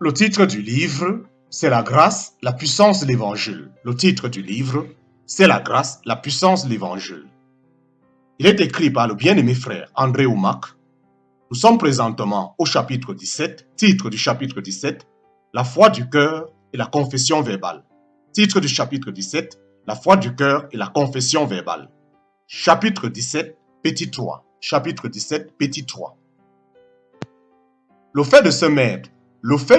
Le titre du livre, c'est la grâce, la puissance de l'évangile. Le titre du livre, c'est la grâce, la puissance de l'évangile. Il est écrit par le bien-aimé frère André Oumak. Nous sommes présentement au chapitre 17, titre du chapitre 17, la foi du cœur et la confession verbale. Titre du chapitre 17, la foi du cœur et la confession verbale. Chapitre 17, petit 3. Chapitre 17, petit 3. Le fait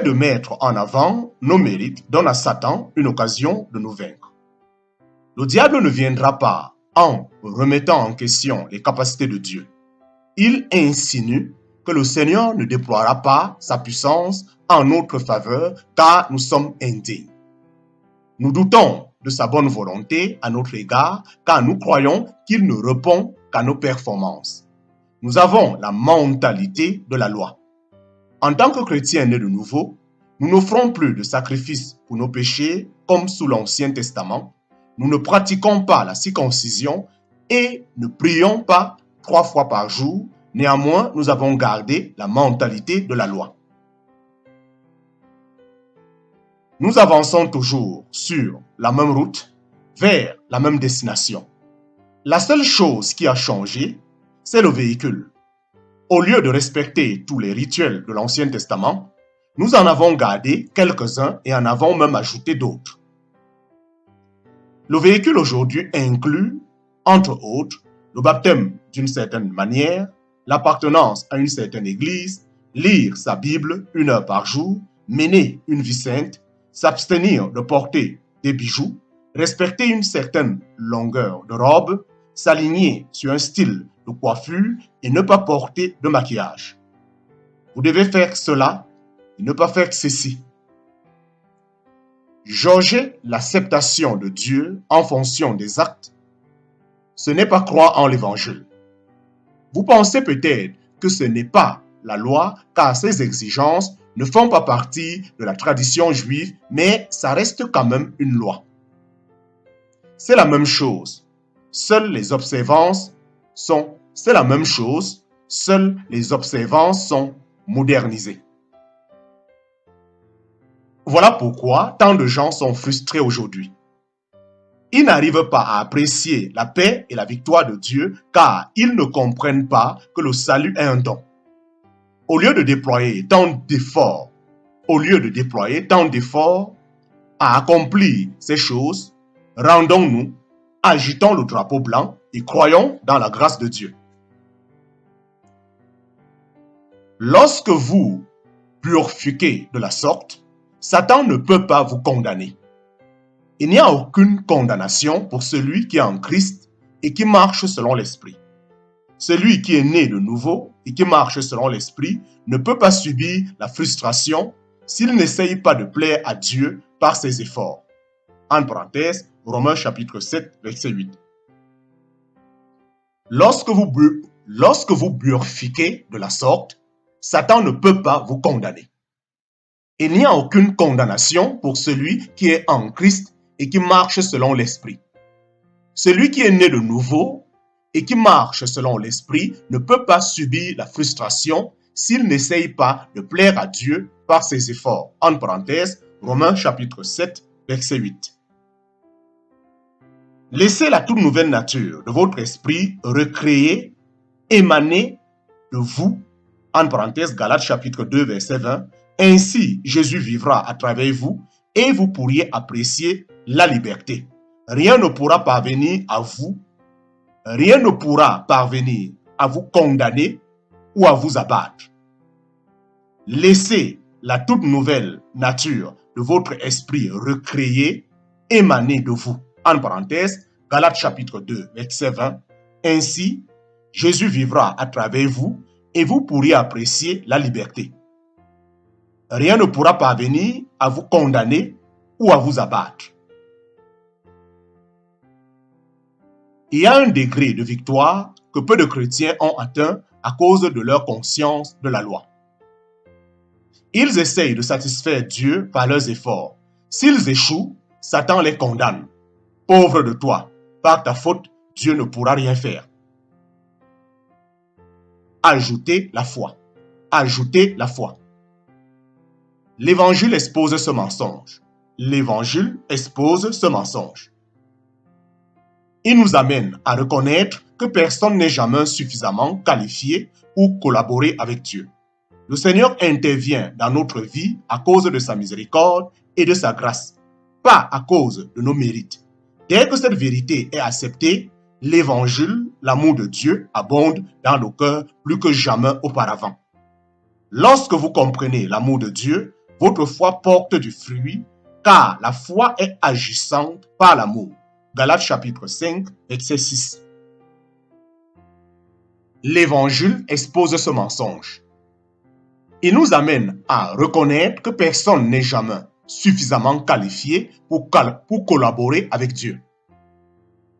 de mettre en avant nos mérites donne à Satan une occasion de nous vaincre. Le diable ne viendra pas en remettant en question les capacités de Dieu. Il insinue que le Seigneur ne déploiera pas sa puissance en notre faveur car nous sommes indignes. Nous doutons de sa bonne volonté à notre égard car nous croyons qu'il ne répond qu'à nos performances. Nous avons la mentalité de la loi. En tant que chrétiens nés de nouveau, nous n'offrons plus de sacrifices pour nos péchés comme sous l'Ancien Testament. Nous ne pratiquons pas la circoncision et ne prions pas 3 fois par jour. Néanmoins, nous avons gardé la mentalité de la loi. Nous avançons toujours sur la même route, vers la même destination. La seule chose qui a changé, c'est le véhicule. Au lieu de respecter tous les rituels de l'Ancien Testament, nous en avons gardé quelques-uns et en avons même ajouté d'autres. Le véhicule aujourd'hui inclut, entre autres, le baptême d'une certaine manière, l'appartenance à une certaine église, lire sa Bible 1 heure par jour, mener une vie sainte, s'abstenir de porter des bijoux, respecter une certaine longueur de robe, s'aligner sur un style de coiffure et ne pas porter de maquillage. Vous devez faire cela et ne pas faire ceci. Jauger l'acceptation de Dieu en fonction des actes, ce n'est pas croire en l'évangile. Vous pensez peut-être que ce n'est pas la loi car ces exigences ne font pas partie de la tradition juive, mais ça reste quand même une loi. C'est la même chose. Seules les observances sont modernisées. Voilà pourquoi tant de gens sont frustrés aujourd'hui. Ils n'arrivent pas à apprécier la paix et la victoire de Dieu car ils ne comprennent pas que le salut est un don. Au lieu de déployer tant d'efforts à accomplir ces choses, rendons-nous, agitons le drapeau blanc et croyons dans la grâce de Dieu. Lorsque vous bifurquez de la sorte, Satan ne peut pas vous condamner. Il n'y a aucune condamnation pour celui qui est en Christ et qui marche selon l'Esprit. Celui qui est né de nouveau et qui marche selon l'Esprit ne peut pas subir la frustration s'il n'essaye pas de plaire à Dieu par ses efforts. En parenthèse, Romains chapitre 7, verset 8. Lorsque vous bifurquez de la sorte, Satan ne peut pas vous condamner. Il n'y a aucune condamnation pour celui qui est en Christ et qui marche selon l'Esprit. Celui qui est né de nouveau et qui marche selon l'Esprit ne peut pas subir la frustration s'il n'essaye pas de plaire à Dieu par ses efforts. En parenthèse, Romains chapitre 7, verset 8. Laissez la toute nouvelle nature de votre esprit recréer, émaner de vous. En parenthèse, Galates chapitre 2, verset 20. Ainsi, Jésus vivra à travers vous et vous pourriez apprécier la liberté. Rien ne pourra parvenir à vous condamner ou à vous abattre. Laissez la toute nouvelle nature de votre esprit recréer, émaner de vous. En parenthèse, Galates chapitre 2, verset 20. Ainsi, Jésus vivra à travers vous et vous pourriez apprécier la liberté. Rien ne pourra parvenir à vous condamner ou à vous abattre. Il y a un degré de victoire que peu de chrétiens ont atteint à cause de leur conscience de la loi. Ils essayent de satisfaire Dieu par leurs efforts. S'ils échouent, Satan les condamne. Pauvre de toi, par ta faute, Dieu ne pourra rien faire. Ajoutez la foi. L'Évangile expose ce mensonge. L'Évangile expose ce mensonge. Il nous amène à reconnaître que personne n'est jamais suffisamment qualifié pour collaborer avec Dieu. Le Seigneur intervient dans notre vie à cause de sa miséricorde et de sa grâce, pas à cause de nos mérites. Dès que cette vérité est acceptée, l'Évangile, l'amour de Dieu, abonde dans nos cœurs plus que jamais auparavant. Lorsque vous comprenez l'amour de Dieu, votre foi porte du fruit, car la foi est agissante par l'amour. Galates chapitre 5, verset 6. L'Évangile expose ce mensonge. Il nous amène à reconnaître que personne n'est jamais suffisamment qualifié pour collaborer avec Dieu.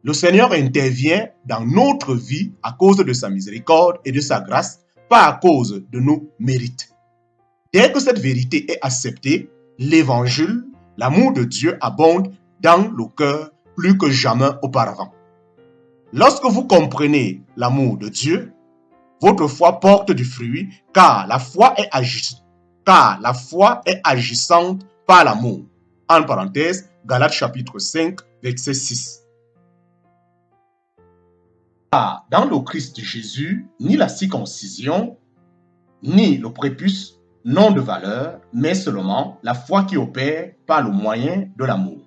Le Seigneur intervient dans notre vie à cause de sa miséricorde et de sa grâce, pas à cause de nos mérites. Dès que cette vérité est acceptée, l'Évangile, l'amour de Dieu abonde dans le cœur plus que jamais auparavant. Lorsque vous comprenez l'amour de Dieu, votre foi porte du fruit, car la foi est agissante par l'amour. En parenthèse, Galates chapitre 5, verset 6. Car dans le Christ Jésus, ni la circoncision, ni le prépuce n'ont de valeur, mais seulement la foi qui opère par le moyen de l'amour.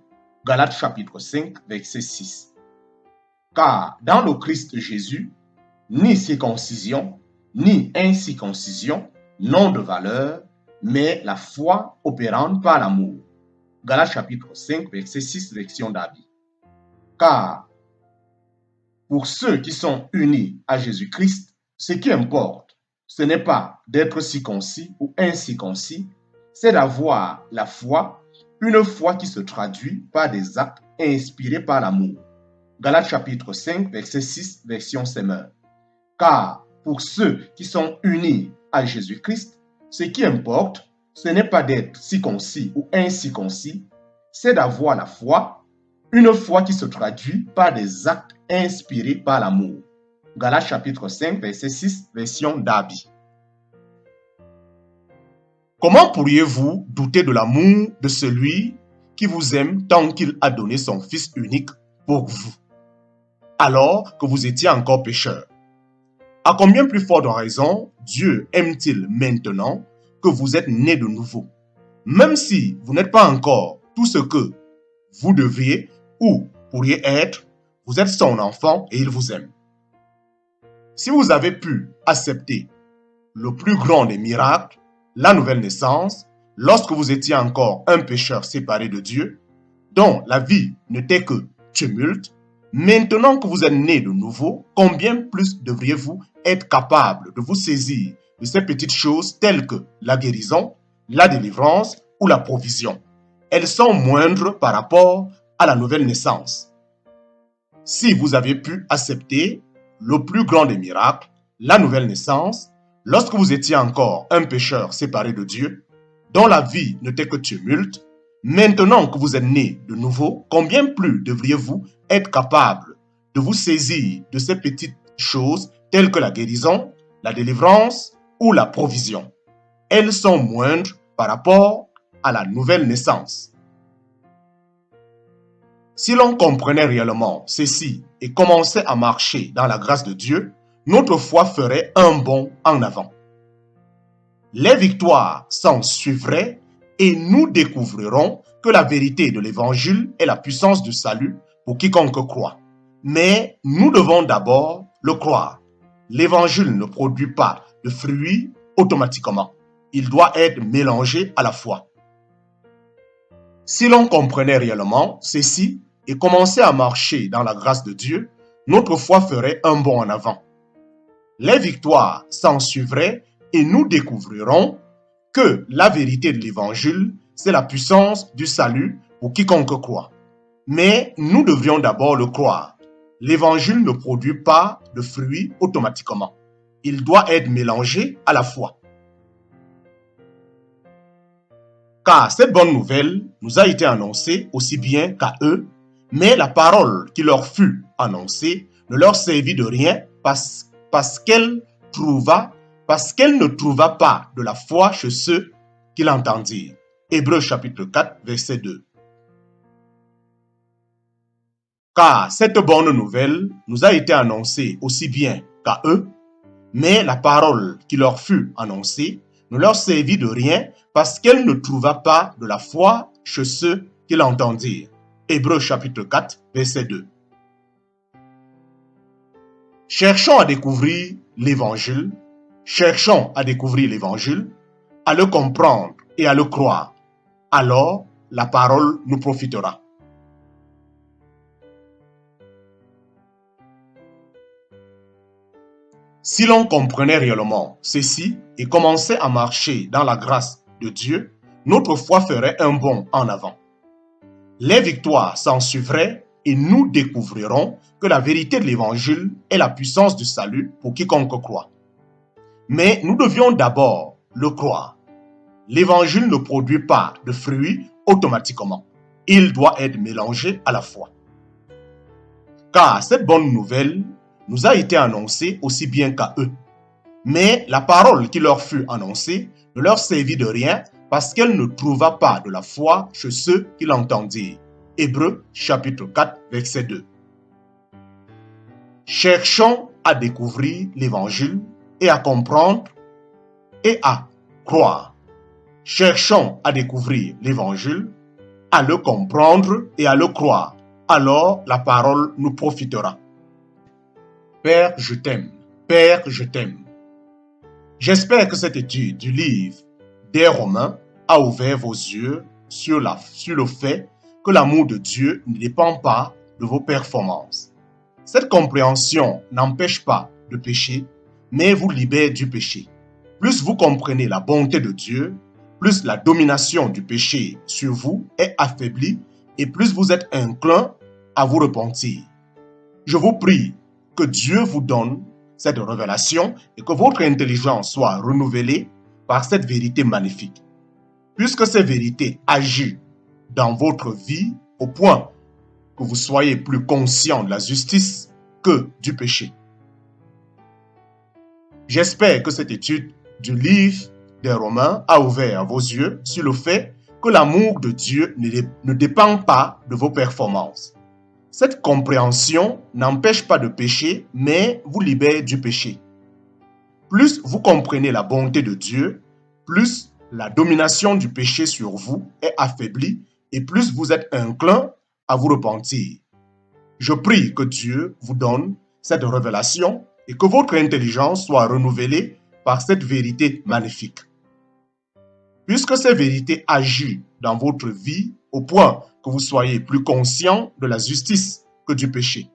Galates chapitre 5, verset 6. Car dans le Christ Jésus, ni circoncision, ni incirconcision n'ont de valeur, mais la foi opérante par l'amour. Galates chapitre 5, verset 6, version David. Car pour ceux qui sont unis à Jésus-Christ, ce qui importe, ce n'est pas d'être circoncis ou incirconcis, c'est d'avoir la foi, une foi qui se traduit par des actes inspirés par l'amour. Galates chapitre 5, verset 6, version Semeur. Car pour ceux qui sont unis à Jésus-Christ, ce qui importe, ce n'est pas d'être circoncis ou incirconcis, c'est d'avoir la foi, une foi qui se traduit par des actes inspirés par l'amour. Galates chapitre 5, verset 6, version Darby. Comment pourriez-vous douter de l'amour de celui qui vous aime tant qu'il a donné son Fils unique pour vous, alors que vous étiez encore pécheurs? À combien plus forte raison Dieu aime-t-il maintenant que vous êtes nés de nouveau? Même si vous n'êtes pas encore tout ce que vous devriez ou pourriez être, vous êtes son enfant et il vous aime. Si vous avez pu accepter le plus grand des miracles, la nouvelle naissance, lorsque vous étiez encore un pécheur séparé de Dieu, dont la vie n'était que tumulte, maintenant que vous êtes né de nouveau, combien plus devriez-vous être capable de vous saisir de ces petites choses telles que la guérison, la délivrance ou la provision? Elles sont moindres par rapport à la nouvelle naissance. Si vous avez pu accepter le plus grand des miracles, la nouvelle naissance, lorsque vous étiez encore un pécheur séparé de Dieu, dont la vie n'était que tumulte, maintenant que vous êtes né de nouveau, combien plus devriez-vous être capable de vous saisir de ces petites choses telles que la guérison, la délivrance ou la provision? Elles sont moindres par rapport à la nouvelle naissance. Si l'on comprenait réellement ceci et commençait à marcher dans la grâce de Dieu, notre foi ferait un bond en avant. Les victoires s'en suivraient et nous découvrirons que la vérité de l'Évangile est la puissance du salut pour quiconque croit. Mais nous devons d'abord le croire. L'Évangile ne produit pas de fruits automatiquement. Il doit être mélangé à la foi. Si l'on comprenait réellement ceci et commençait à marcher dans la grâce de Dieu, notre foi ferait un bond en avant. Les victoires s'en suivraient et nous découvrirons que la vérité de l'Évangile, c'est la puissance du salut pour quiconque croit. Mais nous devrions d'abord le croire. L'Évangile ne produit pas de fruits automatiquement. Il doit être mélangé à la foi. Car cette bonne nouvelle nous a été annoncée aussi bien qu'à eux, mais la parole qui leur fut annoncée ne leur servit de rien parce qu'elle ne trouva pas de la foi chez ceux qu'il entendit. Hébreux chapitre 4, verset 2. Car cette bonne nouvelle nous a été annoncée aussi bien qu'à eux, mais la parole qui leur fut annoncée ne leur servit de rien parce qu'elle ne trouva pas de la foi chez ceux qui l'entendirent. Hébreux chapitre 4, verset 2. Cherchons à découvrir l'évangile, à le comprendre et à le croire. Alors, la parole nous profitera. Si l'on comprenait réellement ceci et commençait à marcher dans la grâce de Dieu, notre foi ferait un bond en avant. Les victoires s'en suivraient et nous découvrirons que la vérité de l'évangile est la puissance du salut pour quiconque croit. Mais nous devions d'abord le croire. L'évangile ne produit pas de fruits automatiquement. Il doit être mélangé à la foi. Car cette bonne nouvelle nous a été annoncée aussi bien qu'à eux. Mais la parole qui leur fut annoncée ne leur servit de rien parce qu'elle ne trouva pas de la foi chez ceux qui l'entendirent. Hébreux chapitre 4, verset 2. Cherchons à découvrir l'évangile et à comprendre et à croire. Cherchons à découvrir l'évangile, à le comprendre et à le croire. Alors la parole nous profitera. Père, je t'aime. Père, je t'aime. J'espère que cette étude du livre des Romains a ouvert vos yeux sur le fait que l'amour de Dieu ne dépend pas de vos performances. Cette compréhension n'empêche pas de pécher, mais vous libère du péché. Plus vous comprenez la bonté de Dieu, plus la domination du péché sur vous est affaiblie et plus vous êtes inclin à vous repentir. Je vous prie que Dieu vous donne cette révélation et que votre intelligence soit renouvelée par cette vérité magnifique. Puisque ces vérités agissent dans votre vie au point que vous soyez plus conscient de la justice que du péché. J'espère que cette étude du livre des Romains a ouvert vos yeux sur le fait que l'amour de Dieu ne dépend pas de vos performances. Cette compréhension n'empêche pas de pécher, mais vous libère du péché. Plus vous comprenez la bonté de Dieu, plus la domination du péché sur vous est affaiblie et plus vous êtes inclin à vous repentir. Je prie que Dieu vous donne cette révélation et que votre intelligence soit renouvelée par cette vérité magnifique. Puisque ces vérités agissent dans votre vie au point que vous soyez plus conscient de la justice que du péché.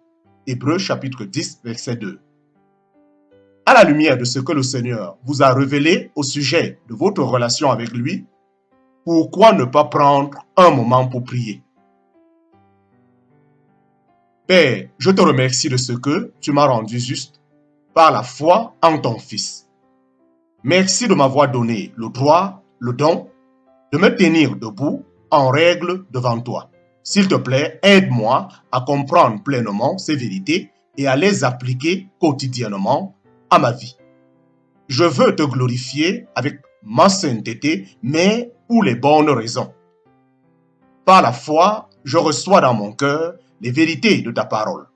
Hébreux chapitre 10, verset 2. À la lumière de ce que le Seigneur vous a révélé au sujet de votre relation avec lui, pourquoi ne pas prendre un moment pour prier? Père, je te remercie de ce que tu m'as rendu juste par la foi en ton Fils. Merci de m'avoir donné le droit, le don, de me tenir debout en règle devant toi. S'il te plaît, aide-moi à comprendre pleinement ces vérités et à les appliquer quotidiennement à ma vie. Je veux te glorifier avec ma sainteté, mais pour les bonnes raisons. Par la foi, je reçois dans mon cœur les vérités de ta parole.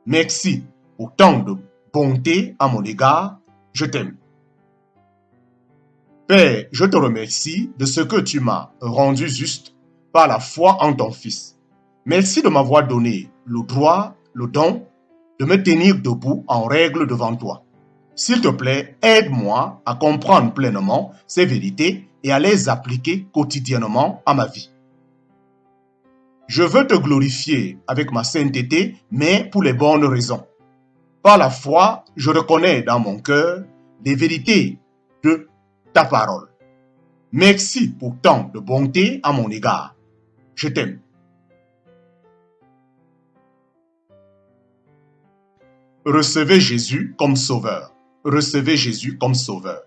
Merci pour tant de bonté à mon égard, je t'aime. Père, je te remercie de ce que tu m'as rendu juste par la foi en ton Fils. Merci de m'avoir donné le droit, le don, de me tenir debout en règle devant toi. S'il te plaît, aide-moi à comprendre pleinement ces vérités et à les appliquer quotidiennement à ma vie. Je veux te glorifier avec ma sainteté, mais pour les bonnes raisons. Par la foi, je reconnais dans mon cœur les vérités de ta parole. Merci pour tant de bonté à mon égard. Je t'aime. Recevez Jésus comme sauveur. Recevez Jésus comme sauveur.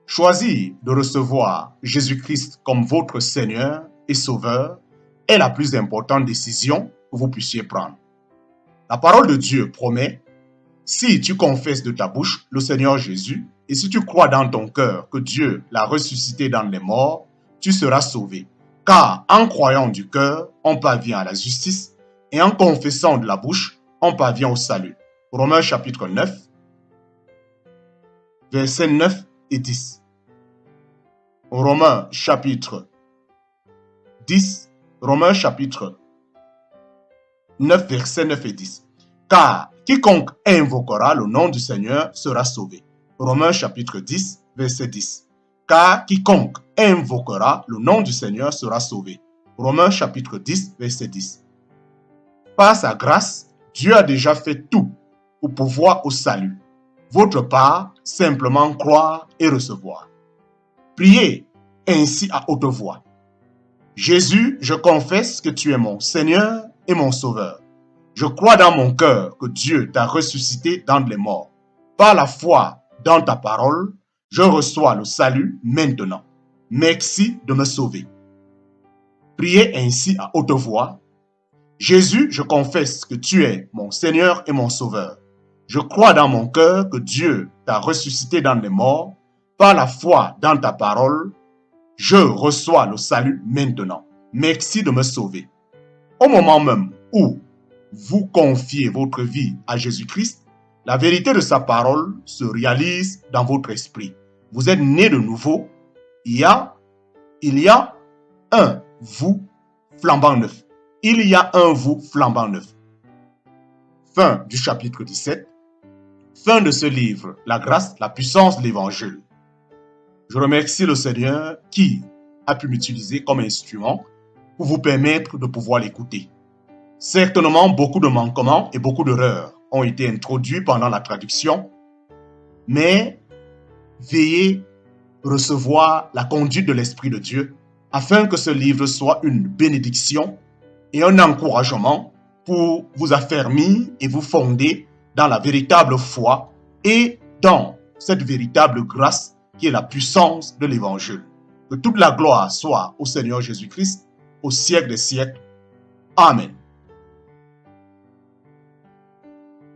Choisir de recevoir Jésus-Christ comme votre Seigneur et Sauveur est la plus importante décision que vous puissiez prendre. La parole de Dieu promet, si tu confesses de ta bouche le Seigneur Jésus et si tu crois dans ton cœur que Dieu l'a ressuscité dans les morts, tu seras sauvé. Car en croyant du cœur, on parvient à la justice, et en confessant de la bouche, on parvient au salut. Romains chapitre 9, versets 9 et 10. Romains chapitre 10, Romains chapitre 9, versets 9 et 10. Car quiconque invoquera le nom du Seigneur sera sauvé. Romains chapitre 10, verset 10. Car quiconque invoquera le nom du Seigneur sera sauvé. Romains chapitre 10, verset 10. Par sa grâce, Dieu a déjà fait tout pour pouvoir au salut. Votre part, simplement croire et recevoir. Priez ainsi à haute voix. Jésus, je confesse que tu es mon Seigneur et mon Sauveur. Je crois dans mon cœur que Dieu t'a ressuscité d'entre les morts. Par la foi dans ta parole, je reçois le salut maintenant. Merci de me sauver. Priez ainsi à haute voix. Jésus, je confesse que tu es mon Seigneur et mon Sauveur. Je crois dans mon cœur que Dieu t'a ressuscité d'entre les morts. Par la foi dans ta parole, je reçois le salut maintenant. Merci de me sauver. Au moment même où vous confiez votre vie à Jésus-Christ, la vérité de sa parole se réalise dans votre esprit. Vous êtes né de nouveau. Il y a un vous flambant neuf. Il y a un vous flambant neuf. Fin du chapitre 17. Fin de ce livre, la grâce, la puissance de l'évangile. Je remercie le Seigneur qui a pu m'utiliser comme instrument pour vous permettre de pouvoir l'écouter. Certainement, beaucoup de manquements et beaucoup d'erreurs ont été introduits pendant la traduction, mais veillez recevoir la conduite de l'Esprit de Dieu afin que ce livre soit une bénédiction et un encouragement pour vous affermir et vous fonder dans la véritable foi et dans cette véritable grâce qui est la puissance de l'Évangile. Que toute la gloire soit au Seigneur Jésus-Christ, au siècle des siècles. Amen.